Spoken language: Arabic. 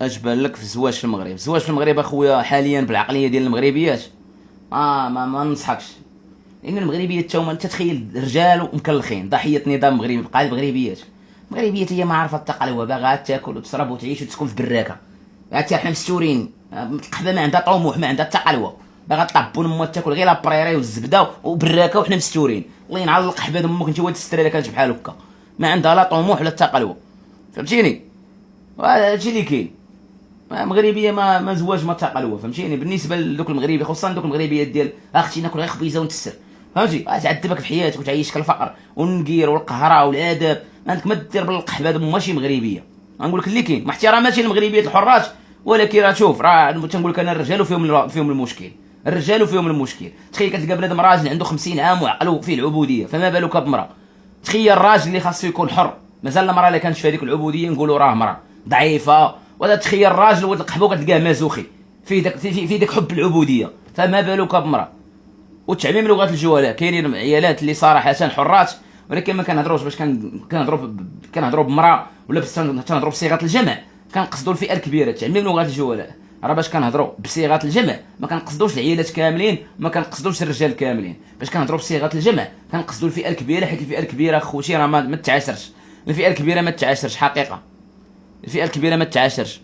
اش بان لك في الزواج في المغرب؟ الزواج في المغرب اخويا حاليا بالعقليه ديال المغربيات ما ننصحكش. لان المغربيات تا هما انت تخيل رجال ومكلخين ضحيه نظام مغربي. بقى المغربيات هي ما عارفه التقلوه، باغا تاكل وتشرب وتعيش وتسكن في براكه. عرفتي حنا مستورين، القحبه ما عندها طموح، ما عندها التقلوه، باغا طابون امها تاكل غير لابريري والزبده وبراكه وحنا مستورين. الله ينعل القحبه امك انت واد الستره اللي كانت بحال هكا، ما عندها لا طموح ولا التقلوه. فهمتيني؟ وهذا هادشي اللي كاين. مغربيه ما زواج ما تقلوه. فهمتيني؟ بالنسبه لدوك المغربي، خصوصا دوك المغربيات ديال اختي ناكل غير خبيزه ونتسر، فهمتي؟ تعذبك في حياتك وتعيشك الفقر والنقير والقهره والاداب. ما عندك ما دير بالقحبه هذا ماشي مغربيه. غنقول لك اللي كاين مع احتراماتي للمغربيات الحرات، ولكن راه شوف، راه تنقول لك انا الرجال فيهم المشكل. الرجال فيهم المشكل. تخيل كتلقى بنادم راجل عنده 50 عام وعقله فيه العبوديه، فما بالك بمراه؟ تخيل الراجل اللي خاصو يكون حر، مازال المراه اللي كانت في هذيك العبوديه نقولوا راه مراه ضعيفه. ولا تخيل الراجل ولد القحبه كتلقاه مازوخي في داك حب العبوديه، فما بالك بمراه؟ وتعميم لغات الجهلاء. كاينين عيالات اللي صراحه حرات، ولكن ما كنهضروش باش كنهضروا بمراه ولا تنهضروا بصيغه الجمع، كنقصدوا الفئه الكبيره. تعميم لغات الجهلاء راه باش كنهضروا بصيغه الجمع ما كنقصدوش العيالات كاملين، ما كنقصدوش الرجال كاملين. باش كنهضروا بصيغه الجمع كنقصدوا الفئه الكبيره، حيت الفئه الكبيره خوتي راه ما تعاشرش. الفئه الكبيره ما تعاشرش حقيقه. الفئه الكبيره ما تعاشرش.